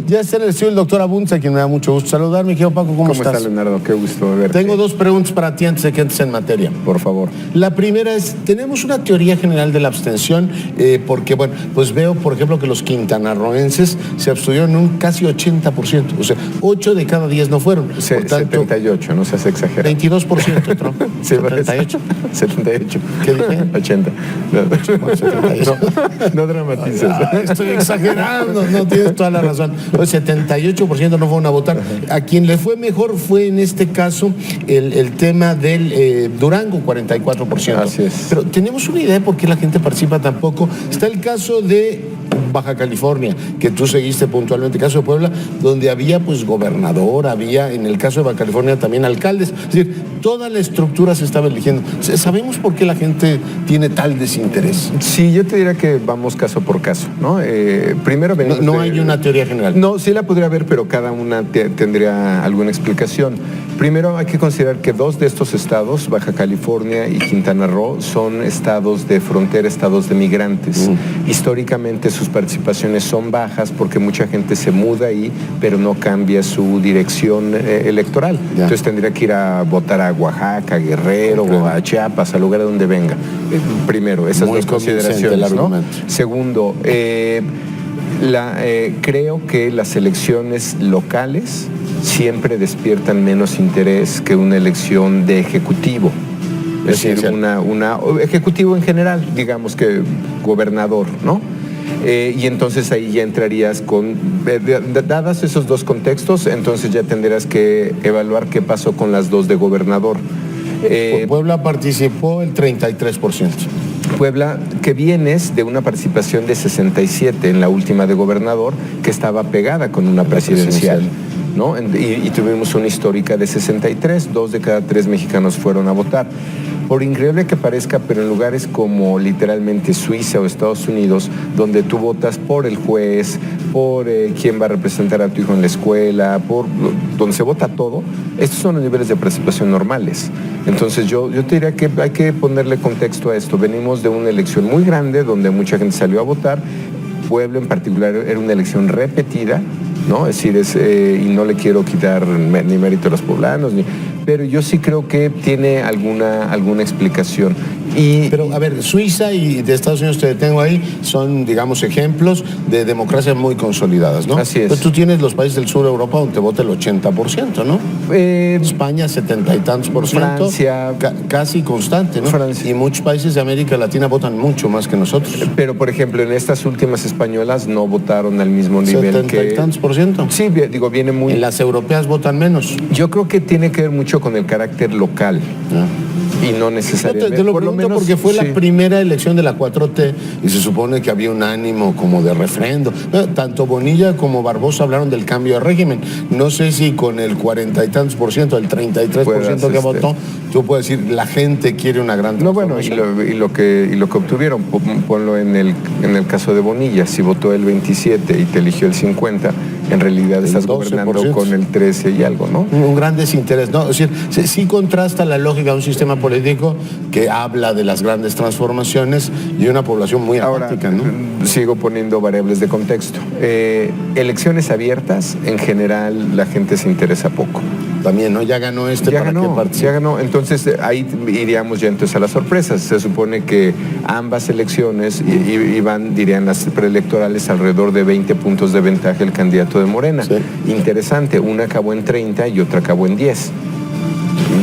Ya está en el estudio el doctor Abunza, a quien me da mucho gusto saludar. Mi querido Paco, ¿cómo estás? ¿Cómo estás, Leonardo? Qué gusto verte. Tengo dos preguntas para ti antes de que entres en materia. Por favor. La primera es, tenemos una teoría general de la abstención, porque, bueno, pues veo, por ejemplo, que los quintanarroenses se abstuvieron en un casi 80%. O sea, 8 de cada 10 no fueron. Por tanto, 78, no seas exagerado. 22%, ¿no? Sí, 78. 78. ¿Qué dije? 80. Bueno, 78. No dramatices. Estoy exagerando, no tienes toda la razón. El 78% no fueron a votar. A quien le fue mejor fue en este caso el tema del Durango, 44%. Así es. Pero tenemos una idea de por qué la gente participa tan poco. Está el caso de Baja California, que tú seguiste puntualmente, el caso de Puebla, donde había pues gobernador, había en el caso de Baja California también alcaldes. Es decir, toda la estructura se estaba eligiendo. ¿Sabemos por qué la gente tiene tal desinterés? Sí, yo te diría que vamos caso por caso, ¿no? Primero venimos no hay una teoría general. No, sí la podría haber, pero cada una tendría alguna explicación. Primero hay que considerar que 2 de estos estados, Baja California y Quintana Roo, son estados de frontera, estados de migrantes. Históricamente sus participaciones son bajas porque mucha gente se muda ahí, pero no cambia su dirección electoral. Ya. Entonces tendría que ir a votar a Oaxaca, Guerrero o a Chiapas, al lugar donde venga. Primero, esas dos consideraciones, ¿no? Segundo, creo que las elecciones locales siempre despiertan menos interés que una elección de ejecutivo. Es decir, ejecutivo en general, digamos que gobernador, ¿no? Y entonces ahí ya entrarías con, dadas esos dos contextos, entonces ya tendrás que evaluar qué pasó con las 2 de gobernador. Puebla participó el 33%. Puebla, que vienes de una participación de 67 en la última de gobernador, que estaba pegada con una presidencial, ¿no? Y tuvimos una histórica de 63, 2 de cada 3 mexicanos fueron a votar. Por increíble que parezca, pero en lugares como literalmente Suiza o Estados Unidos, donde tú votas por el juez, por quién va a representar a tu hijo en la escuela, donde se vota todo, estos son los niveles de participación normales. Entonces yo te diría que hay que ponerle contexto a esto. Venimos de una elección muy grande donde mucha gente salió a votar. Puebla en particular era una elección repetida, ¿no? Es decir, y no le quiero quitar ni mérito a los poblanos, pero yo sí creo que tiene alguna explicación. Pero, a ver, Suiza y de Estados Unidos, te detengo ahí, son, digamos, ejemplos de democracias muy consolidadas, ¿no? Así es. Pero tú tienes los países del sur de Europa donde vota el 80%, ¿no? España, 70 y tantos %. Francia. Casi constante, ¿no? Francia. Y muchos países de América Latina votan mucho más que nosotros. Pero, por ejemplo, en estas últimas españolas no votaron al mismo nivel 70 y tantos %. Sí, digo, viene muy... En las europeas votan menos. Yo creo que tiene que ver mucho con el carácter local. Y no necesariamente. Te lo pregunto porque fue la primera elección de la 4T y se supone que había un ánimo como de refrendo. Tanto Bonilla como Barbosa hablaron del cambio de régimen. No sé si con el 40 y tantos %, el 33% que votó, tú puedes decir, la gente quiere una gran transformación. No, bueno, y lo que obtuvieron, ponlo en el caso de Bonilla, si votó el 27 y te eligió el 50, en realidad estás gobernando con el 13 y algo, ¿no? Un gran desinterés, ¿no? Es decir, sí contrasta la lógica de un sistema político que habla de las grandes transformaciones y una población muy apática, ¿no? Sigo poniendo variables de contexto. Elecciones abiertas, en general, la gente se interesa poco. También, ¿no? Ya ganó ya ganó. Entonces, ahí iríamos ya entonces a las sorpresas. Se supone que ambas elecciones dirían las preelectorales, alrededor de 20 puntos de ventaja el candidato de Morena. Sí. Interesante, una acabó en 30 y otra acabó en 10.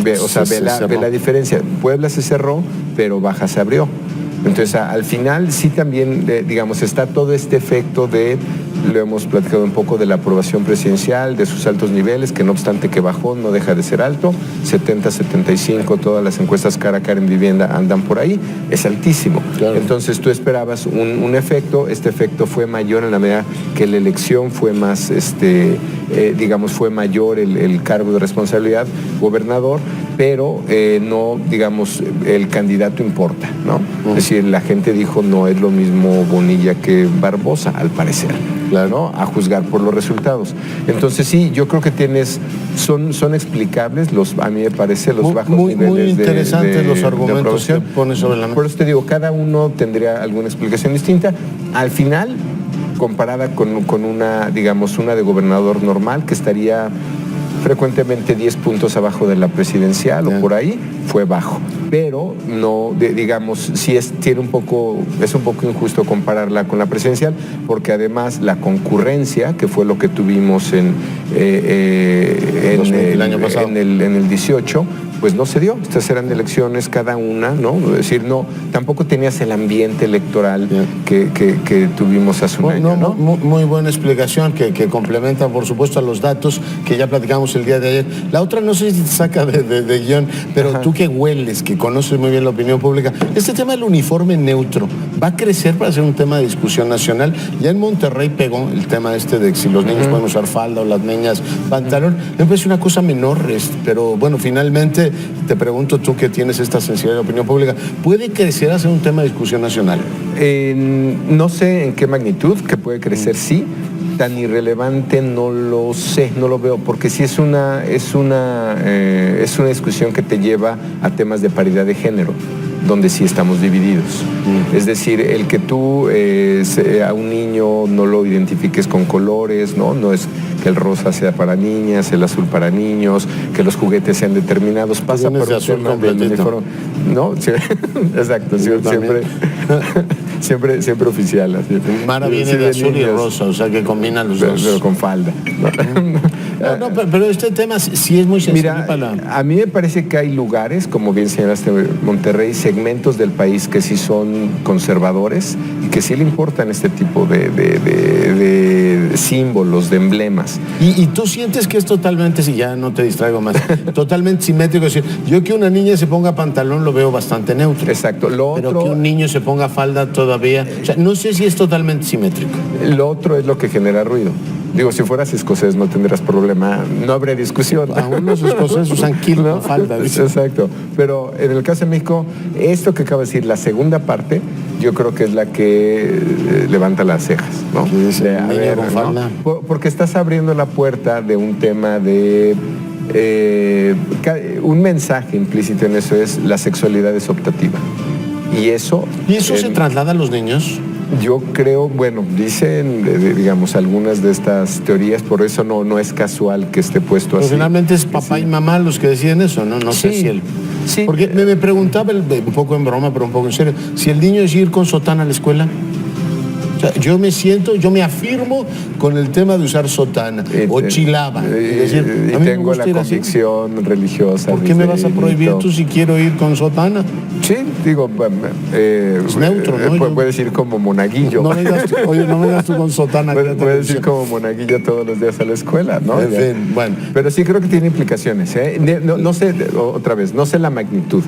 Ve la diferencia. Puebla se cerró, pero Baja se abrió. Entonces, al final sí también, digamos, está todo este efecto de, lo hemos platicado un poco, de la aprobación presidencial, de sus altos niveles, que no obstante que bajó, no deja de ser alto, 70, 75, todas las encuestas cara a cara en vivienda andan por ahí, es altísimo. Claro. Entonces tú esperabas un efecto, este efecto fue mayor en la medida que la elección fue más, digamos, fue mayor el cargo de responsabilidad, gobernador, pero no, digamos, el candidato importa, ¿no? Es decir, la gente dijo, no es lo mismo Bonilla que Barbosa, al parecer. Claro, ¿no? A juzgar por los resultados. Entonces sí, yo creo que son explicables, a mí me parece, los bajos niveles muy interesantes los argumentos que pones sobre la mesa. Por eso te digo, cada uno tendría alguna explicación distinta. Al final, comparada con una, digamos, una de gobernador normal, que estaría frecuentemente 10 puntos abajo de la presidencial o por ahí, fue bajo. Pero no, digamos, sí es un poco injusto compararla con la presidencial, porque además la concurrencia, que fue lo que tuvimos en el año pasado, en el 18, pues no se dio. Estas eran elecciones cada una, ¿no? Es decir, no, tampoco tenías el ambiente electoral que tuvimos hace un año, ¿no? Muy buena explicación que complementa, por supuesto, a los datos que ya platicamos el día de ayer. La otra, no sé si te saca de guión, pero tú que hueles, que conoces muy bien la opinión pública, este tema del uniforme neutro va a crecer para ser un tema de discusión nacional. Ya en Monterrey pegó el tema este de si los niños pueden usar falda o las niñas pantalón. Me parece una cosa menor, pero bueno, finalmente te pregunto, tú que tienes esta sensibilidad de opinión pública, ¿puede crecer a ser un tema de discusión nacional? No sé en qué magnitud, que puede crecer, sí. Tan irrelevante no lo sé, no lo veo, porque sí es una discusión que te lleva a temas de paridad de género, donde sí estamos divididos. Es decir, el que tú a un niño no lo identifiques con colores, no es que el rosa sea para niñas, el azul para niños, que los juguetes sean determinados, pasa por un tema del uniforme. ¿No? Sí, exacto, siempre oficial. Así. Mara viene de azul y rosa, o sea que combinan los dos. Pero con falda. Pero este tema sí es muy sensible. Mira, a mí me parece que hay lugares, como bien señalaste, Monterrey, segmentos del país que sí son conservadores y que sí le importan este tipo de símbolos, de emblemas. ¿Y tú sientes que es totalmente, si ya no te distraigo más, totalmente simétrico? Es decir, yo que una niña se ponga pantalón lo veo bastante neutro. Exacto. Pero que un niño se ponga falda todavía, o sea, no sé si es totalmente simétrico. Lo otro es lo que genera ruido. Digo, si fueras escocés no tendrás problema, no habría discusión. Aún los escoceses usan kilt con falda. ¿Viste? Exacto. Pero en el caso de México, esto que acabo de decir, la segunda parte, yo creo que es la que levanta las cejas, ¿no? Porque estás abriendo la puerta de un tema de... un mensaje implícito en eso es: la sexualidad es optativa. ¿Y eso se traslada a los niños? Yo creo, bueno, dicen, digamos, algunas de estas teorías, por eso no es casual que esté puesto así. Finalmente es papá y mamá los que deciden eso, ¿no? No sé si él... Sí. Porque me preguntaba, un poco en broma, pero un poco en serio, si el niño es ir con sotana a la escuela. O sea, yo me afirmo con el tema de usar sotana o chilaba. Es decir, y tengo la convicción religiosa. ¿Por qué me vas a prohibir tú si quiero ir con sotana? Sí, digo, es neutro, ¿no? Puedes ir como monaguillo. No me digas tú con sotana. Puedes ir como monaguillo todos los días a la escuela, ¿no? En fin, bueno. Pero sí creo que tiene implicaciones, ¿eh? No sé, otra vez, no sé la magnitud,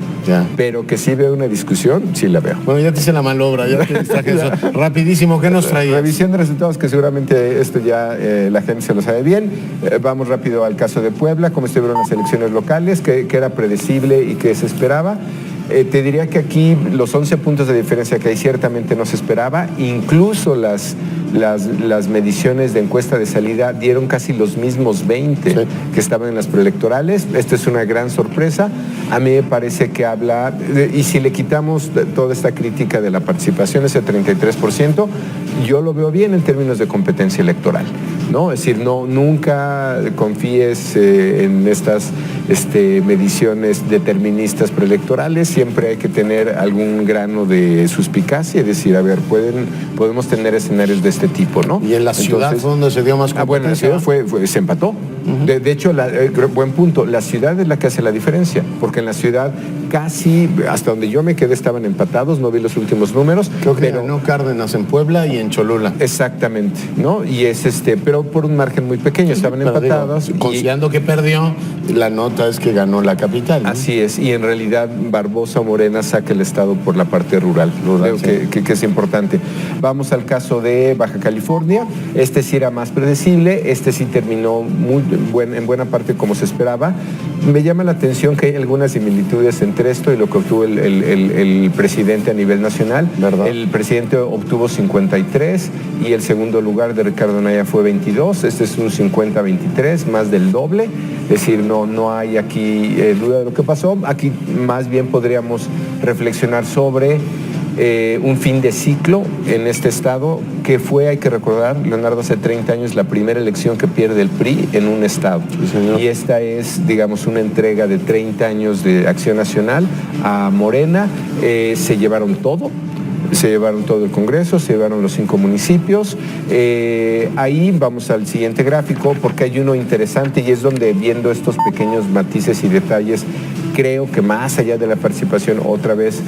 pero que sí veo una discusión, sí la veo. Bueno, ya te hice la malobra, ya te distraje eso. Rapidísimo, ¿qué nos traías? Revisión de resultados, que seguramente esto ya la gente se lo sabe bien. Vamos rápido al caso de Puebla, cómo estuvieron las elecciones locales, que era predecible y que se esperaba. Te diría que aquí los 11 puntos de diferencia que hay ciertamente no se esperaba. Incluso las mediciones de encuesta de salida dieron casi los mismos 20 que estaban en las preelectorales. Esto es una gran sorpresa. A mí me parece que habla, y si le quitamos toda esta crítica de la participación, ese 33%, yo lo veo bien en términos de competencia electoral, ¿no? Es decir, nunca confíes en estas mediciones deterministas preelectorales. Siempre hay que tener algún grano de suspicacia, es decir, a ver, podemos tener escenarios de este tipo, ¿no? Y en la ciudad fue donde se dio más competencia. Bueno, en la ciudad se empató. De hecho, buen punto, la ciudad es la que hace la diferencia, porque en la ciudad casi, hasta donde yo me quedé, estaban empatados, no vi los últimos números. Creo que ganó Cárdenas en Puebla y en Cholula. Exactamente, ¿no? Y es pero por un margen muy pequeño, estaban empatados. Considerando que perdió, la nota es que ganó la capital, ¿no? Así es, y en realidad Barbosa Morena saca el estado por la parte rural. Creo que es importante. Vamos al caso de Baja California. Este sí era más predecible, este sí terminó en buena parte como se esperaba. Me llama la atención que hay algunas similitudes entre esto y lo que obtuvo el presidente a nivel nacional. ¿Verdad? El presidente obtuvo 53 y el segundo lugar de Ricardo Anaya fue 22. Este es un 50-23, más del doble. Es decir, no hay aquí duda de lo que pasó. Aquí más bien podríamos reflexionar sobre un fin de ciclo en este estado que fue, hay que recordar, Leonardo, hace 30 años la primera elección que pierde el PRI en un estado. Sí, y esta es, digamos, una entrega de 30 años de Acción Nacional a Morena. Se llevaron todo. Se llevaron todo el Congreso, se llevaron los 5 municipios. Ahí vamos al siguiente gráfico, porque hay uno interesante y es donde, viendo estos pequeños matices y detalles, creo que más allá de la participación, otra vez,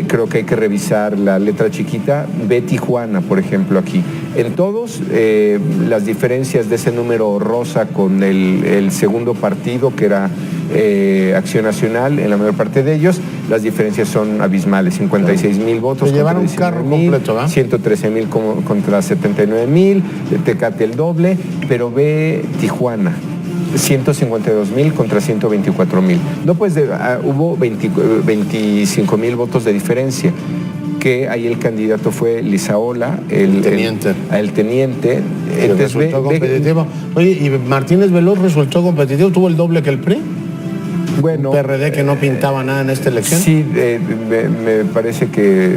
creo que hay que revisar la letra chiquita. Ve Tijuana, por ejemplo, aquí. En todos, las diferencias de ese número rosa con el segundo partido, que era Acción Nacional, en la mayor parte de ellos, las diferencias son abismales. 56,000 votos. Se llevaron un carro completo, ¿verdad? 113,000 contra 79,000, Tecate el doble, pero ve Tijuana. 152,000 contra 124,000. No, pues hubo 25,000 votos de diferencia, que ahí el candidato fue Lizaola, el teniente. Entonces, resultó competitivo. Oye, ¿y Martínez Veloz resultó competitivo? ¿Tuvo el doble que el PRI? Bueno, un PRD que no pintaba nada en esta elección. Sí, me parece que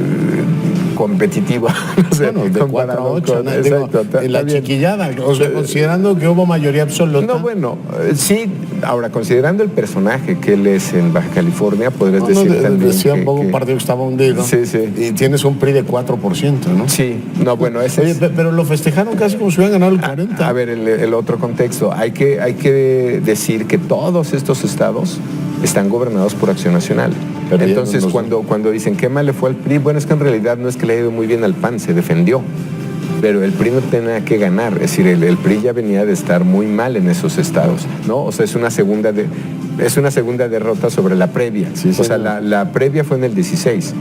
competitiva. No sé, bueno, de 4 a 8, ¿no? Exacto, en la chiquillada, o sea, considerando que hubo mayoría absoluta. No, bueno, sí, ahora, considerando el personaje que él es en Baja California, podrías decir también decía un poco un partido que estaba hundido. Sí, sí. Y tienes un PRI de 4%, ¿no? Sí, no, bueno, ese Oye, pero lo festejaron casi como si hubieran ganado el 40%. A ver, el otro contexto, hay que decir que todos estos estados están gobernados por Acción Nacional. Entonces, cuando dicen qué mal le fue al PRI, bueno, es que en realidad no es que le haya ido muy bien al PAN, se defendió. Pero el PRI no tenía que ganar, es decir, el PRI ya venía de estar muy mal en esos estados, ¿no? O sea, es una segunda derrota sobre la previa. Sí, o sea, la previa fue en el 16.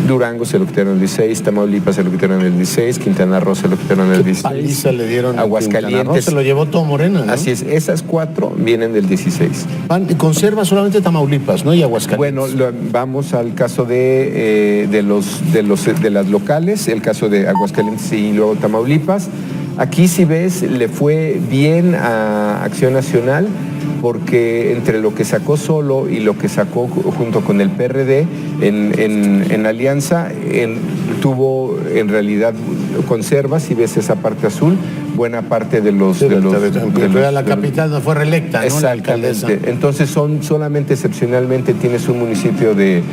Durango se lo quitaron en el 16, Tamaulipas se lo quitaron en el 16, Quintana Roo se lo quitaron en el 16. Paliza le dieron Aguascalientes. Se lo llevó todo Morena, ¿no? Así es, esas 4 vienen del 16. Conserva solamente Tamaulipas, ¿no? Y Aguascalientes. Bueno, vamos al caso de las locales, el caso de Aguascalientes y luego Tamaulipas. Aquí, si ves, le fue bien a Acción Nacional, porque entre lo que sacó solo y lo que sacó junto con el PRD en alianza, tuvo en realidad, conserva, si ves esa parte azul, buena parte de los... la capital no fue reelecta, ¿no? Exactamente. Entonces solamente excepcionalmente tienes un municipio del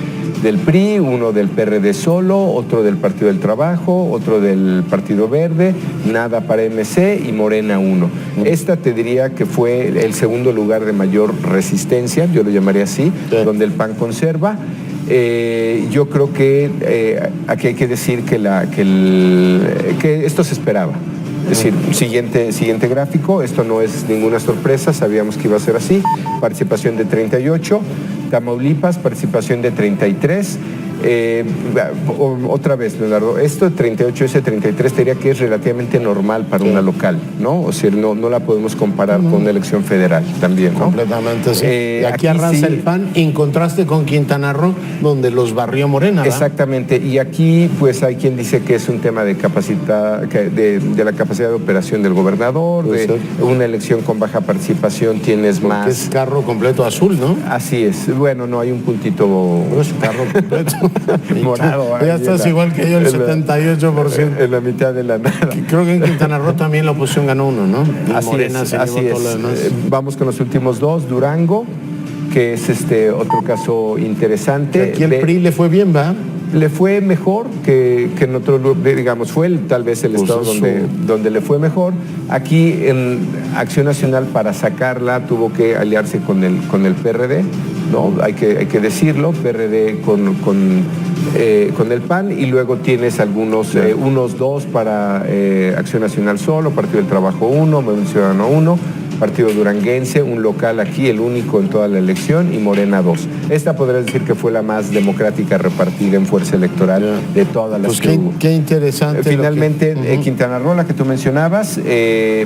PRI, uno del PRD solo, otro del Partido del Trabajo, otro del Partido Verde, nada para MC y Morena 1. Esta te diría que fue el segundo lugar de mayor resistencia, yo lo llamaría así, donde el PAN conserva. Yo creo que aquí hay que decir que esto se esperaba. Es decir, siguiente gráfico, esto no es ninguna sorpresa, sabíamos que iba a ser así. Participación de 38, Tamaulipas, participación de 33. Otra vez, Leonardo, esto de 38, ese 33 te diría que es relativamente normal para una local, ¿no? O sea, no la podemos comparar con una elección federal también, ¿no? Completamente, sí. Y aquí arrasa el PAN, en contraste con Quintana Roo, donde los barrió Morena, ¿verdad? Exactamente, y aquí pues hay quien dice que es un tema de capacidad, de la capacidad de operación del gobernador, de una elección con baja participación tienes porque más... es carro completo azul, ¿no? Así es, bueno, no hay un puntito... Pero es carro completo. Morado. Ya estás igual que yo, el 78%. En la mitad de la nada. Creo que en Quintana Roo también la oposición ganó uno, ¿no? Y así Morena es, se así llevó es. todo lo demás. Vamos con los últimos 2, Durango, que es otro caso interesante. Aquí el PRI le fue bien, ¿va? Le fue mejor que en otro lugar, digamos, fue tal vez el estado donde le fue mejor. Aquí en Acción Nacional, para sacarla, tuvo que aliarse con el PRD, ¿no? Hay que decirlo, PRD con el PAN, y luego tienes unos 2 para Acción Nacional solo, Partido del Trabajo 1, Movimiento Ciudadano 1, Partido Duranguense, un local aquí, el único en toda la elección, y Morena 2. Esta podrías decir que fue la más democrática repartida en fuerza electoral de todas las que hubo. Qué interesante. Finalmente, Quintana Roo, la que tú mencionabas,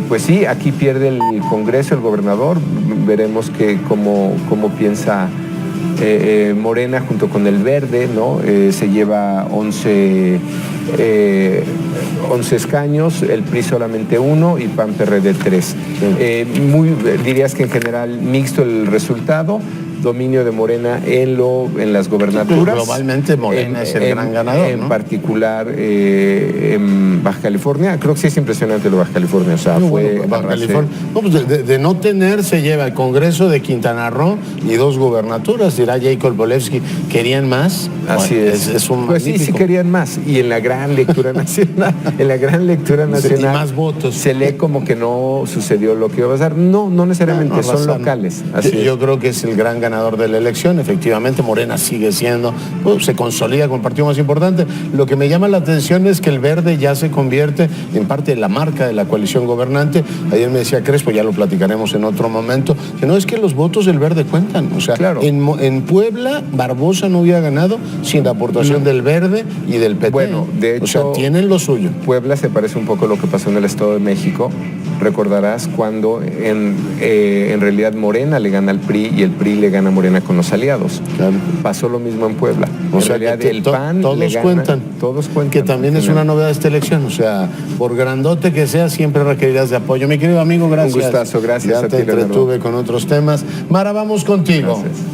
pues sí, aquí pierde el Congreso, el gobernador. Veremos cómo piensa Morena junto con el Verde, ¿no? Se lleva 11 escaños, el PRI solamente 1 y PAN PRD 3. Dirías que en general mixto el resultado. dominio de Morena en las gobernaturas. Globalmente Morena es el gran ganador, en ¿no? particular en Baja California. Creo que sí es impresionante lo de Baja California. O sea, fue Baja California. No, pues de no tener se lleva el Congreso de Quintana Roo y 2 gubernaturas, dirá Jacob Bolevsky. ¿Querían más? Así Bueno, es. Es un pues magnífico. sí querían más. Y en la gran lectura nacional, Y más votos. se lee como que no sucedió lo que iba a pasar. No necesariamente, No, son Bazán. locales. Yo creo que es el gran ganador de la elección. Efectivamente, Morena sigue siendo, se consolida con el partido más importante. Lo que me llama la atención es que el Verde ya se convierte en parte de la marca de la coalición gobernante. Ayer me decía Crespo, ya lo platicaremos en otro momento, que no es que los votos del Verde cuentan. O sea, claro. en Puebla, Barbosa no hubiera ganado sin la aportación del Verde y del PT. Bueno, de hecho, o sea, tienen lo suyo. Puebla se parece un poco a lo que pasó en el Estado de México. Recordarás cuando en realidad Morena le gana al PRI y el PRI le gana a Morena con los aliados. Claro. Pasó lo mismo en Puebla. O En sea, realidad que el PAN todos le gana, cuentan. Todos cuentan. Que también es una novedad de esta elección. O sea, por grandote que sea, siempre requerirás de apoyo. Mi querido amigo, gracias. Un gustazo, gracias Ya a te ti, Leonardo. entretuve con otros temas. Mara, vamos contigo. Gracias.